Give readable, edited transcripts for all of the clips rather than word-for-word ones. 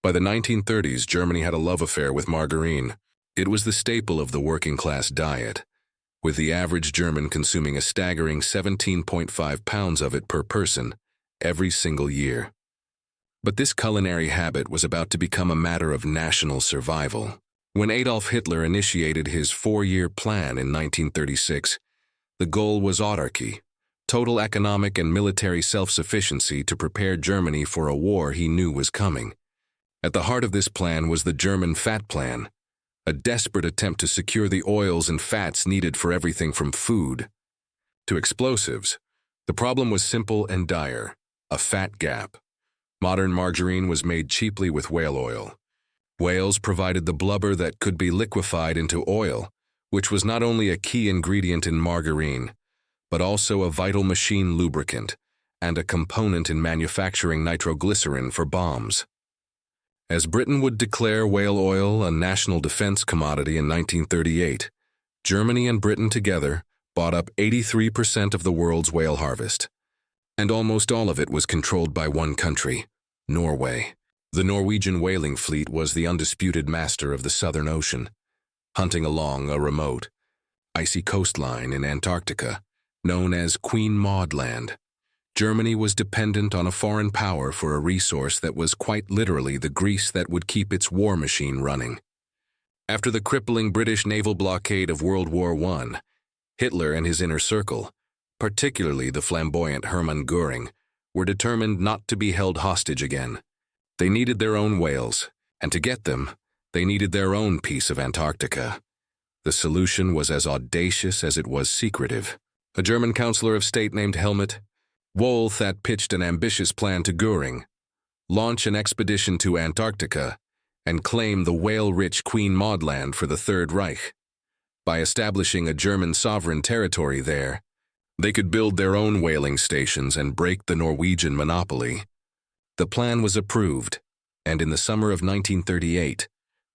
By the 1930s, Germany had a love affair with margarine. It was the staple of the working-class diet, with the average German consuming a staggering 17.5 pounds of it per person every single year. But this culinary habit was about to become a matter of national survival. When Adolf Hitler initiated his 4-year plan in 1936, the goal was autarky, total economic and military self-sufficiency to prepare Germany for a war he knew was coming. At the heart of this plan was the German Fat Plan, a desperate attempt to secure the oils and fats needed for everything from food to explosives. The problem was simple and dire: a fat gap. Modern margarine was made cheaply with whale oil. Whales provided the blubber that could be liquefied into oil, which was not only a key ingredient in margarine, but also a vital machine lubricant and a component in manufacturing nitroglycerin for bombs. As Britain would declare whale oil a national defense commodity in 1938, Germany and Britain together bought up 83% of the world's whale harvest. And almost all of it was controlled by one country: Norway. The Norwegian whaling fleet was the undisputed master of the Southern Ocean, hunting along a remote, icy coastline in Antarctica, known as Queen Maud Land. Germany was dependent on a foreign power for a resource that was quite literally the grease that would keep its war machine running. After the crippling British naval blockade of World War I, Hitler and his inner circle, particularly the flamboyant Hermann Göring, were determined not to be held hostage again. They needed their own whales, and to get them, they needed their own piece of Antarctica. The solution was as audacious as it was secretive. A German counselor of state named Helmut Wolff pitched an ambitious plan to Göring: launch an expedition to Antarctica and claim the whale-rich Queen Maud Land for the Third Reich. By establishing a German sovereign territory there, they could build their own whaling stations and break the Norwegian monopoly. The plan was approved, and in the summer of 1938,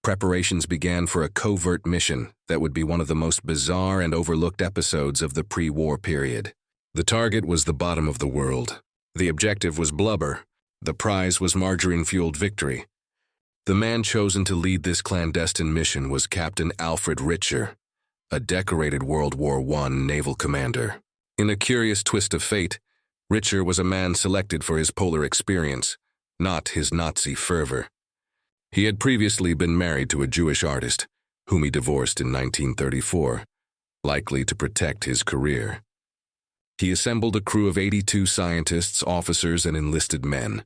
preparations began for a covert mission that would be one of the most bizarre and overlooked episodes of the pre-war period. The target was the bottom of the world. The objective was blubber. The prize was margarine-fueled victory. The man chosen to lead this clandestine mission was Captain Alfred Richer, a decorated World War I naval commander. In a curious twist of fate, Richer was a man selected for his polar experience, not his Nazi fervor. He had previously been married to a Jewish artist, whom he divorced in 1934, likely to protect his career. He assembled a crew of 82 scientists, officers, and enlisted men,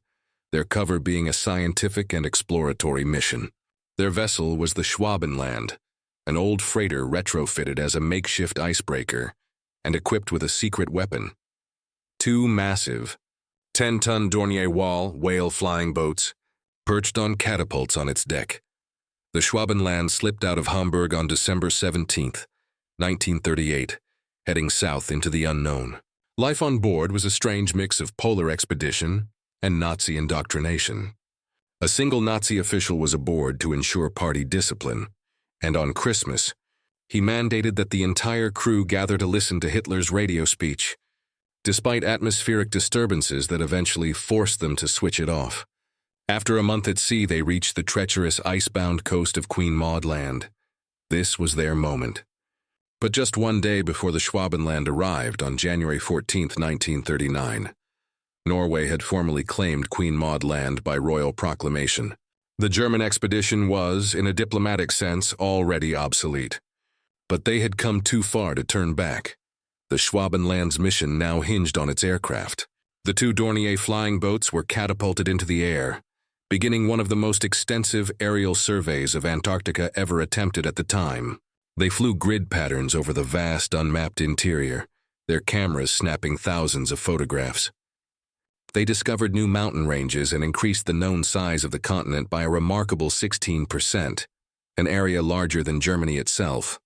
their cover being a scientific and exploratory mission. Their vessel was the Schwabenland, an old freighter retrofitted as a makeshift icebreaker and equipped with a secret weapon: 2 massive, 10-ton Dornier Wal whale flying boats perched on catapults on its deck. The Schwabenland slipped out of Hamburg on December 17, 1938, heading south into the unknown. Life on board was a strange mix of polar expedition and Nazi indoctrination. A single Nazi official was aboard to ensure party discipline, and on Christmas, he mandated that the entire crew gather to listen to Hitler's radio speech, despite atmospheric disturbances that eventually forced them to switch it off. After a month at sea, they reached the treacherous ice-bound coast of Queen Maud Land. This was their moment. But just one day before the Schwabenland arrived, on January 14, 1939, Norway had formally claimed Queen Maud Land by royal proclamation. The German expedition was, in a diplomatic sense, already obsolete. But they had come too far to turn back. The Schwabenland's mission now hinged on its aircraft. The 2 Dornier flying boats were catapulted into the air, beginning one of the most extensive aerial surveys of Antarctica ever attempted at the time. They flew grid patterns over the vast, unmapped interior, their cameras snapping thousands of photographs. They discovered new mountain ranges and increased the known size of the continent by a remarkable 16%, an area larger than Germany itself.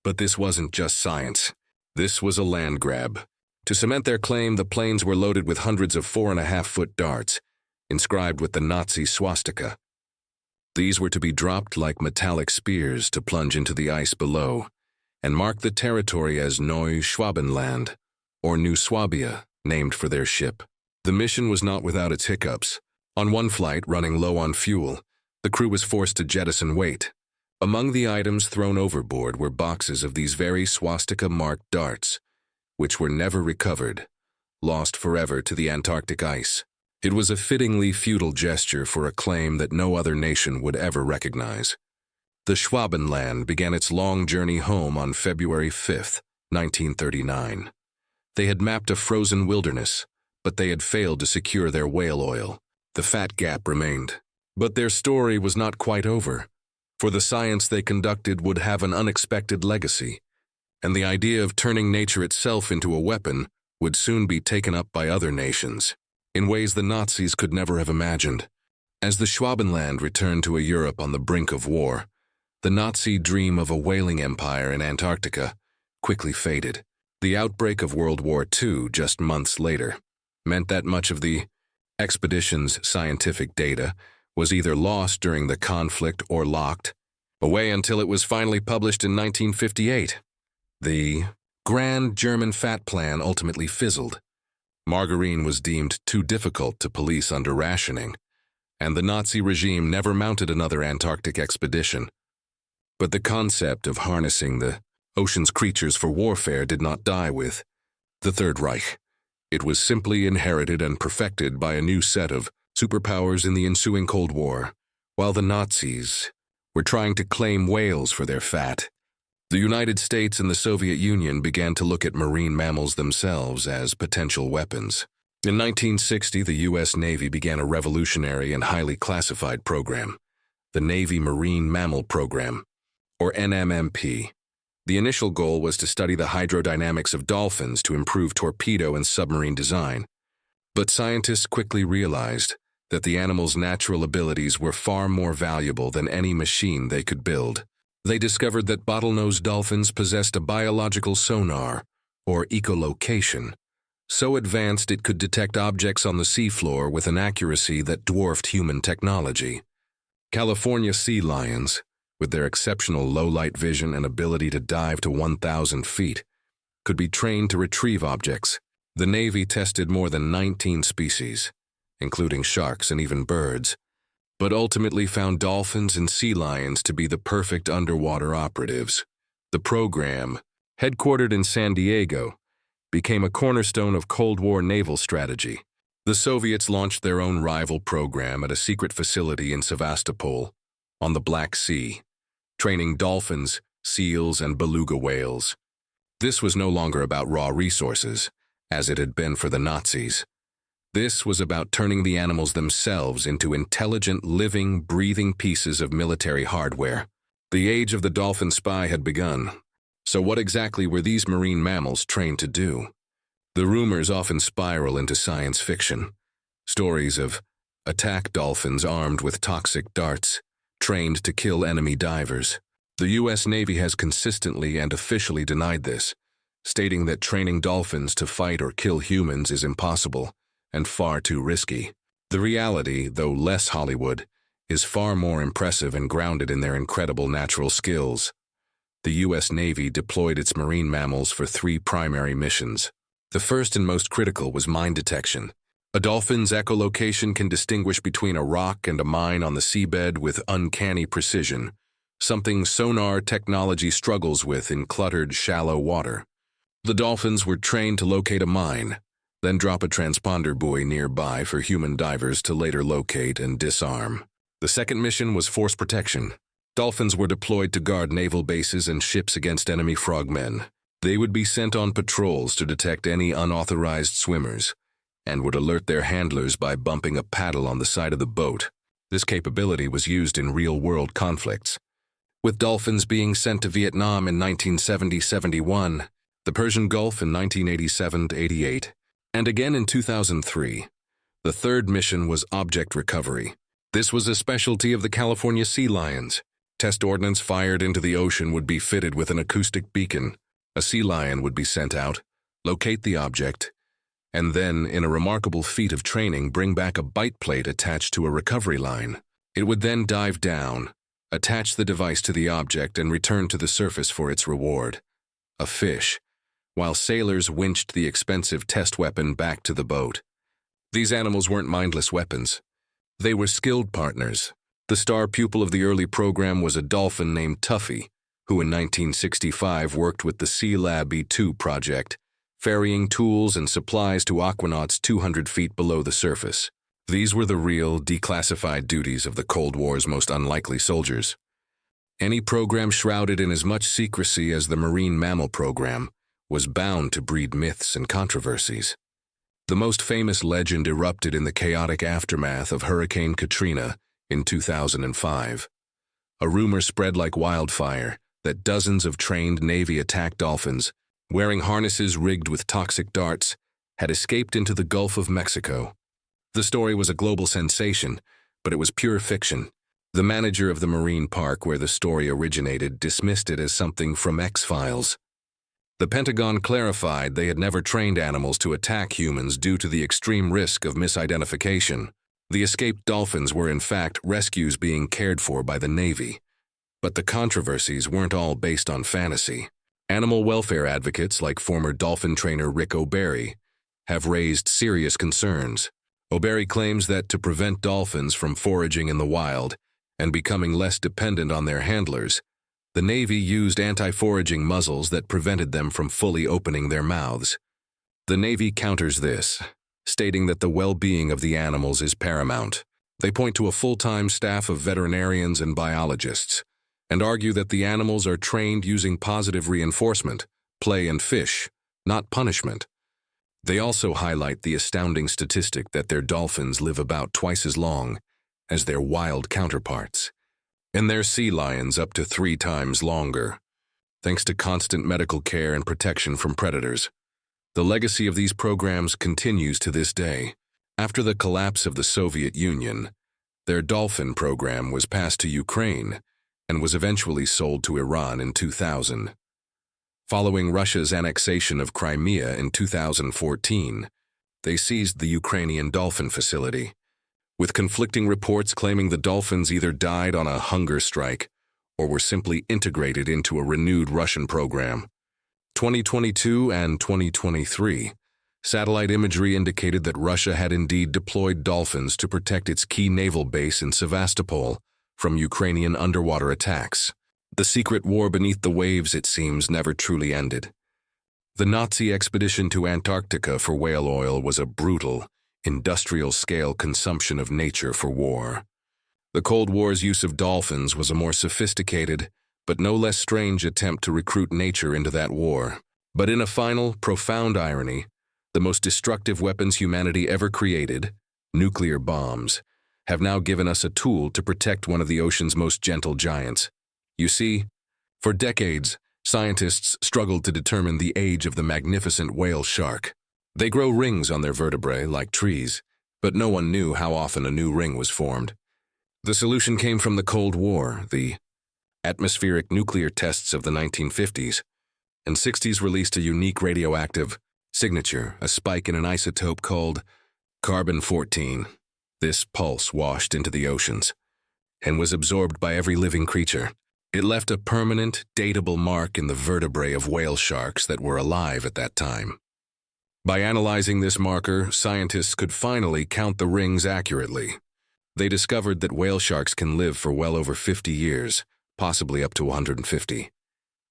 But this wasn't just science. This was a land grab. To cement their claim, the planes were loaded with hundreds of 4.5-foot darts, inscribed with the Nazi swastika. These were to be dropped like metallic spears to plunge into the ice below and mark the territory as Neu-Schwabenland, or New Swabia, named for their ship. The mission was not without its hiccups. On one flight, running low on fuel, the crew was forced to jettison weight. Among the items thrown overboard were boxes of these very swastika-marked darts, which were never recovered, lost forever to the Antarctic ice. It was a fittingly futile gesture for a claim that no other nation would ever recognize. The Schwabenland began its long journey home on February 5, 1939. They had mapped a frozen wilderness, but they had failed to secure their whale oil. The fat gap remained. But their story was not quite over, for the science they conducted would have an unexpected legacy, and the idea of turning nature itself into a weapon would soon be taken up by other nations, in ways the Nazis could never have imagined. As the Schwabenland returned to a Europe on the brink of war, the Nazi dream of a whaling empire in Antarctica quickly faded. The outbreak of World War II just months later meant that much of the expedition's scientific data was either lost during the conflict or locked away until it was finally published in 1958. The Grand German Fat Plan ultimately fizzled. Margarine was deemed too difficult to police under rationing, and the Nazi regime never mounted another Antarctic expedition. But the concept of harnessing the ocean's creatures for warfare did not die with the Third Reich. It was simply inherited and perfected by a new set of superpowers in the ensuing Cold War. While the Nazis were trying to claim whales for their fat, the United States and the Soviet Union began to look at marine mammals themselves as potential weapons. In 1960, the U.S. Navy began a revolutionary and highly classified program, the Navy Marine Mammal Program, or NMMP. The initial goal was to study the hydrodynamics of dolphins to improve torpedo and submarine design. But scientists quickly realized that the animal's natural abilities were far more valuable than any machine they could build. They discovered that bottlenose dolphins possessed a biological sonar, or echolocation, so advanced it could detect objects on the seafloor with an accuracy that dwarfed human technology. California sea lions, with their exceptional low-light vision and ability to dive to 1,000 feet, could be trained to retrieve objects. The Navy tested more than 19 species, including sharks and even birds, but ultimately found dolphins and sea lions to be the perfect underwater operatives. The program, headquartered in San Diego, became a cornerstone of Cold War naval strategy. The Soviets launched their own rival program at a secret facility in Sevastopol, on the Black Sea, training dolphins, seals, and beluga whales. This was no longer about raw resources, as it had been for the Nazis. This was about turning the animals themselves into intelligent, living, breathing pieces of military hardware. The age of the dolphin spy had begun. So what exactly were these marine mammals trained to do? The rumors often spiral into science fiction. Stories of attack dolphins armed with toxic darts, trained to kill enemy divers. The U.S. Navy has consistently and officially denied this, stating that training dolphins to fight or kill humans is impossible and far too risky. The reality, though less Hollywood, is far more impressive and grounded in their incredible natural skills. The U.S. Navy deployed its marine mammals for 3 primary missions. The first and most critical was mine detection. A dolphin's echolocation can distinguish between a rock and a mine on the seabed with uncanny precision, something sonar technology struggles with in cluttered, shallow water. The dolphins were trained to locate a mine, then drop a transponder buoy nearby for human divers to later locate and disarm. The second mission was force protection. Dolphins were deployed to guard naval bases and ships against enemy frogmen. They would be sent on patrols to detect any unauthorized swimmers, and would alert their handlers by bumping a paddle on the side of the boat. This capability was used in real-world conflicts, with dolphins being sent to Vietnam in 1970-71, the Persian Gulf in 1987-88, and again in 2003. The third mission was object recovery. This was a specialty of the California sea lions. Test ordnance fired into the ocean would be fitted with an acoustic beacon. A sea lion would be sent out, locate the object, and then, in a remarkable feat of training, bring back a bite plate attached to a recovery line. It would then dive down, attach the device to the object, and return to the surface for its reward, a fish, while sailors winched the expensive test weapon back to the boat. These animals weren't mindless weapons. They were skilled partners. The star pupil of the early program was a dolphin named Tuffy, who in 1965 worked with the Sea Lab E2 project, ferrying tools and supplies to aquanauts 200 feet below the surface. These were the real, declassified duties of the Cold War's most unlikely soldiers. Any program shrouded in as much secrecy as the marine mammal program was bound to breed myths and controversies. The most famous legend erupted in the chaotic aftermath of Hurricane Katrina in 2005. A rumor spread like wildfire that dozens of trained Navy attack dolphins, wearing harnesses rigged with toxic darts, had escaped into the Gulf of Mexico. The story was a global sensation, but it was pure fiction. The manager of the marine park where the story originated dismissed it as something from X-Files. The Pentagon clarified they had never trained animals to attack humans due to the extreme risk of misidentification. The escaped dolphins were in fact rescues being cared for by the Navy. But the controversies weren't all based on fantasy. Animal welfare advocates like former dolphin trainer Rick O'Barry have raised serious concerns. O'Barry claims that to prevent dolphins from foraging in the wild and becoming less dependent on their handlers, the Navy used anti-foraging muzzles that prevented them from fully opening their mouths. The Navy counters this, stating that the well-being of the animals is paramount. They point to a full-time staff of veterinarians and biologists, and argue that the animals are trained using positive reinforcement, play and fish, not punishment. They also highlight the astounding statistic that their dolphins live about twice as long as their wild counterparts, and their sea lions up to 3 times longer, thanks to constant medical care and protection from predators. The legacy of these programs continues to this day. After the collapse of the Soviet Union, their Dolphin program was passed to Ukraine and was eventually sold to Iran in 2000. Following Russia's annexation of Crimea in 2014, they seized the Ukrainian Dolphin facility, with conflicting reports claiming the dolphins either died on a hunger strike or were simply integrated into a renewed Russian program. 2022 and 2023, satellite imagery indicated that Russia had indeed deployed dolphins to protect its key naval base in Sevastopol from Ukrainian underwater attacks. The secret war beneath the waves, it seems, never truly ended. The Nazi expedition to Antarctica for whale oil was a brutal, industrial-scale consumption of nature for war. The Cold War's use of dolphins was a more sophisticated, but no less strange attempt to recruit nature into that war. But in a final, profound irony, the most destructive weapons humanity ever created, nuclear bombs, have now given us a tool to protect one of the ocean's most gentle giants. You see, for decades, scientists struggled to determine the age of the magnificent whale shark. They grow rings on their vertebrae like trees, but no one knew how often a new ring was formed. The solution came from the Cold War. The atmospheric nuclear tests of the 1950s and 60s released a unique radioactive signature, a spike in an isotope called carbon-14. This pulse washed into the oceans and was absorbed by every living creature. It left a permanent, datable mark in the vertebrae of whale sharks that were alive at that time. By analyzing this marker, scientists could finally count the rings accurately. They discovered that whale sharks can live for well over 50 years, possibly up to 150.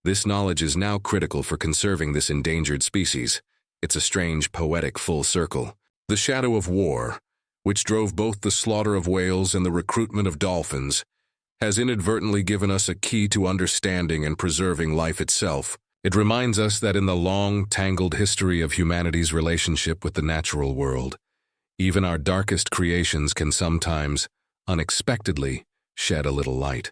This knowledge is now critical for conserving this endangered species. It's a strange, poetic full circle. The shadow of war, which drove both the slaughter of whales and the recruitment of dolphins, has inadvertently given us a key to understanding and preserving life itself. It reminds us that in the long, tangled history of humanity's relationship with the natural world, even our darkest creations can sometimes, unexpectedly, shed a little light.